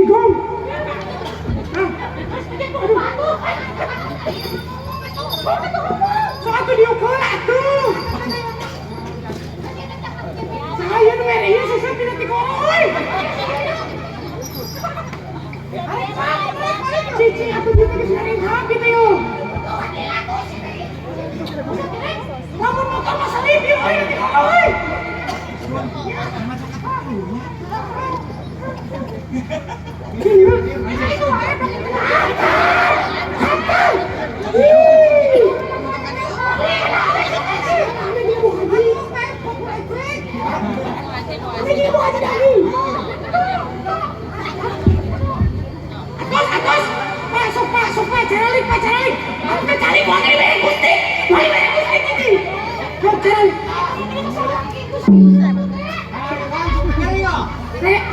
Gong. Suatu diukur atuh. Saya nu mere susah tidak dikoroy. Cici aku juga disering habis ayo. Namun motor masa review ayo dikoroy. Masuk Pak Ceralik. Aku cari buang ini bayar Gusti. Ini.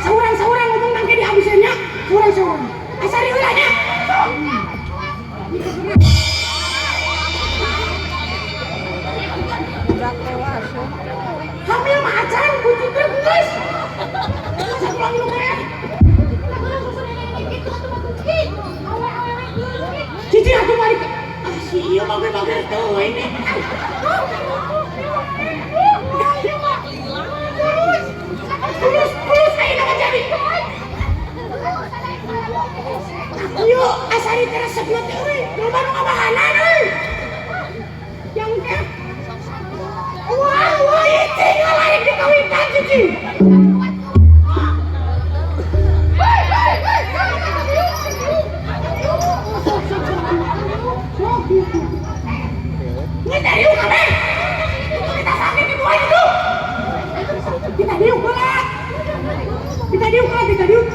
Seorang ngomong nangke di habisnya. Seorang. Asari ulahnya. Hamil macan butuh terus. Masa pulang lumayan. Cici aku balik. Iya bager tuh ini. Terus ayo nama jadi. Yuk asari teresep nanti euy. Loba nu ngabahanan euy. Yang teh. Wah, itu ngalahin dikawitan Cici. Kita diuk kabeh. Kita sakit di buah itu. Kita diuk lah. Kita diuk.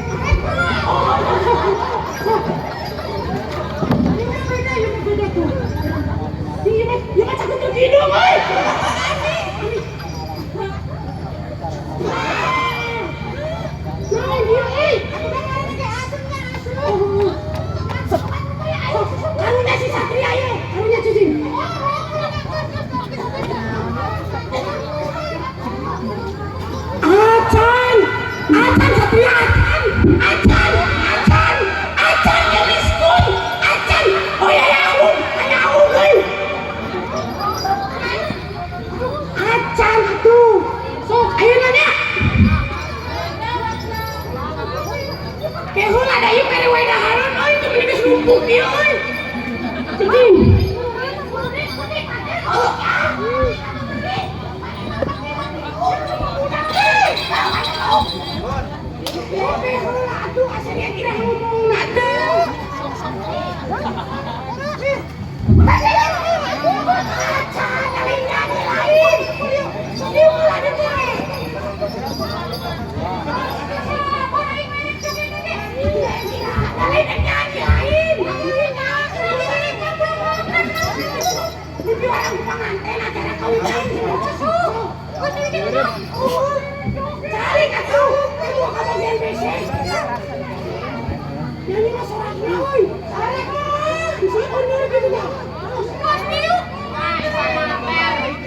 Dia macam tu hidung, oi. Karunya si Satria ya, karunya Cici. Acan Satria, acan ya miskun, acan. Oh ya aku, euy. Acan tuh, sok ayo nanya. Kehul ada yuk kere wae dahareun euy, teu geus numpuk ieu euy. Cici. Aduh, asalnya kira ngomong nada. Acan, alingnya lain. Dia mulai dimulai. Ini orang pengantin acara kawinan. Cari kacau, kamu kamu yang besek. Nyanyi mas orang noy, cari bisa undur gitu ya.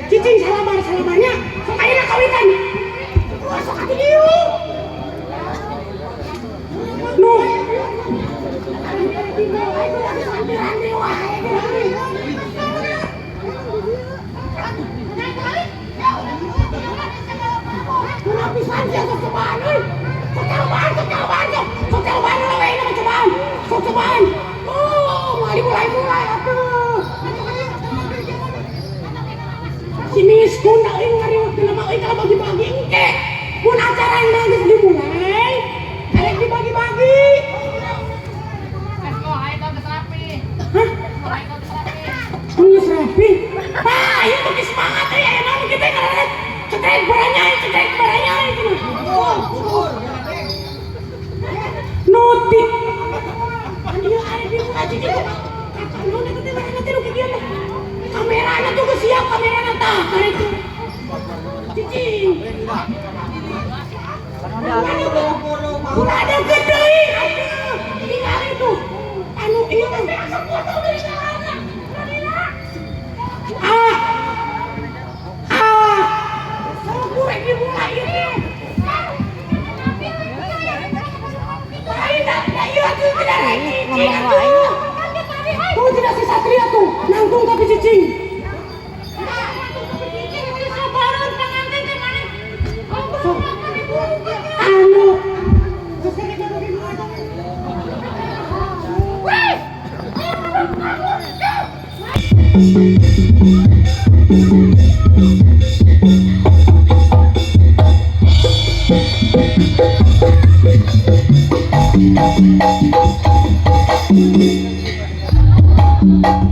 Cicing salabarnya, sok ayeuna kawitan. Wah sok atuh dieu. Nuh. Pisan dia cobaan euy. Cobaan lah we ini cobaan. Oh, mulai atuh. Si miskun da euy ngariweuh nama euy kalau bagi-bagi engke. Mun acara yang geus dimulai, arek dibagi-bagi. Geus rapi. Nah, itu geus semangat euy ayeuna nu kita karena cetek baranyai itu. Nuti. Dia ada di muka Cici. Kakak lu nanti lu kieu teh. Kamerana tuh siap kamerana tah karek itu. Cici. Udah ada gede. Tinggal itu. Anu ieu teh asa foto dari sana. Gue dimulai ini. Baik dah. ngomong wae. Tuh tidak si Satria tuh, nanggung tapi cicing. Anu. Thank you.